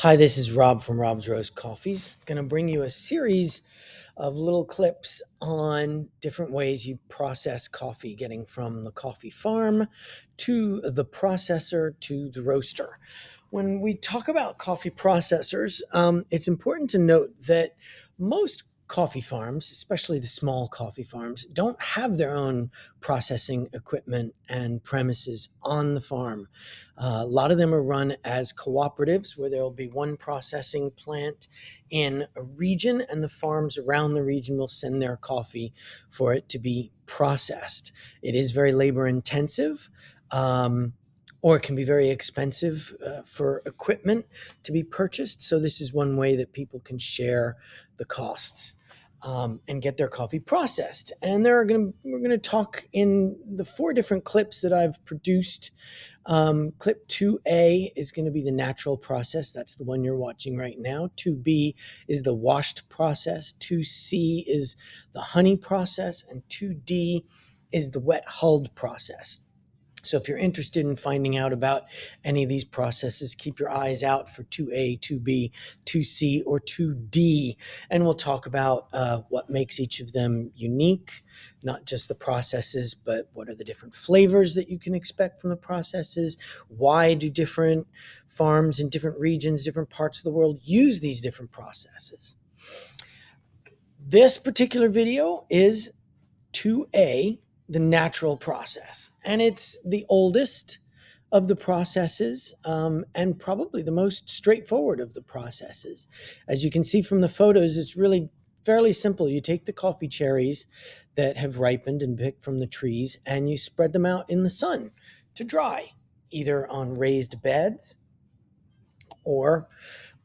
Hi, this is Rob from Rob's Roast Coffees. Going to bring you a series of little clips on different ways you process coffee, getting from the coffee farm to the processor to the roaster. When we talk about coffee processors, it's important to note that most coffee farms, especially the small coffee farms, don't have their own processing equipment and premises on the farm. A lot of them are run as cooperatives where there will be one processing plant in a region, and the farms around the region will send their coffee for it to be processed. It is very labor intensive. Or it can be very expensive for equipment to be purchased. So, this is one way that people can share the costs and get their coffee processed. And we're going to talk in the four different clips that I've produced. Clip 2A is going to be the natural process. That's the one you're watching right now. 2B is the washed process. 2C is the honey process. And 2D is the wet hulled process. So if you're interested in finding out about any of these processes, keep your eyes out for 2A, 2B, 2C, or 2D. And we'll talk about what makes each of them unique, not just the processes, but what are the different flavors that you can expect from the processes? Why do different farms in different regions, different parts of the world use these different processes? This particular video is 2A, the natural process. And it's the oldest of the processes and probably the most straightforward of the processes. As you can see from the photos, it's really fairly simple. You take the coffee cherries that have ripened and picked from the trees and you spread them out in the sun to dry, either on raised beds or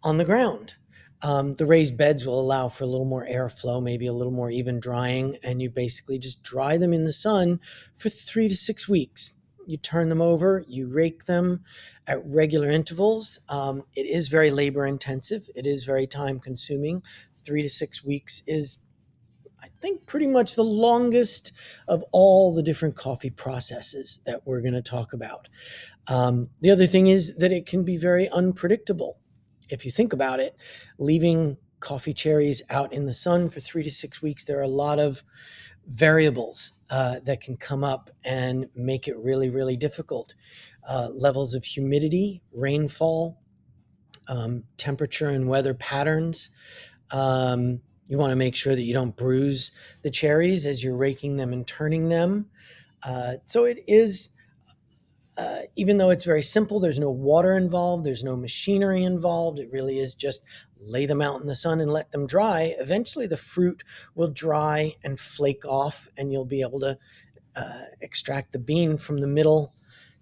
on the ground. The raised beds will allow for a little more airflow, maybe a little more even drying, and you basically just dry them in the sun for 3 to 6 weeks. You turn them over, you rake them at regular intervals. It is very labor intensive, it is very time consuming. 3 to 6 weeks is, I think, pretty much the longest of all the different coffee processes that we're going to talk about. The other thing is that it can be very unpredictable. If you think about it, leaving coffee cherries out in the sun for 3 to 6 weeks, there are a lot of variables that can come up and make it really, really difficult. Levels of humidity, rainfall, temperature and weather patterns. You want to make sure that you don't bruise the cherries as you're raking them and turning them. So it is even though it's very simple, there's no water involved, there's no machinery involved. It really is just lay them out in the sun and let them dry. Eventually, the fruit will dry and flake off, and you'll be able to extract the bean from the middle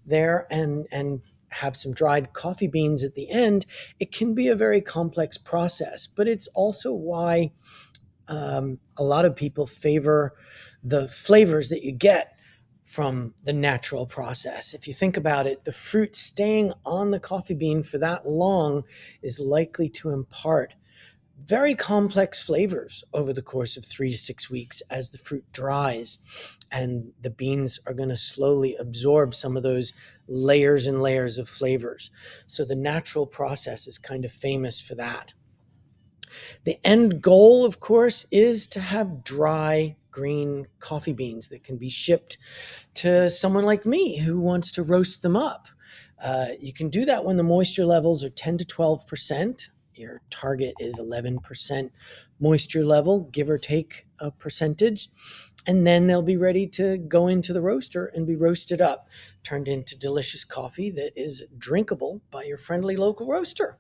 there and have some dried coffee beans at the end. It can be a very complex process, but it's also why a lot of people favor the flavors that you get from the natural process. If you think about it, the fruit staying on the coffee bean for that long is likely to impart very complex flavors over the course of 3 to 6 weeks as the fruit dries, and the beans are going to slowly absorb some of those layers and layers of flavors. So the natural process is kind of famous for that. The end goal, of course, is to have dry green coffee beans that can be shipped to someone like me who wants to roast them up. You can do that when the moisture levels are 10 to 12%. Your target is 11% moisture level, give or take a percentage. And then they'll be ready to go into the roaster and be roasted up, turned into delicious coffee that is drinkable by your friendly local roaster.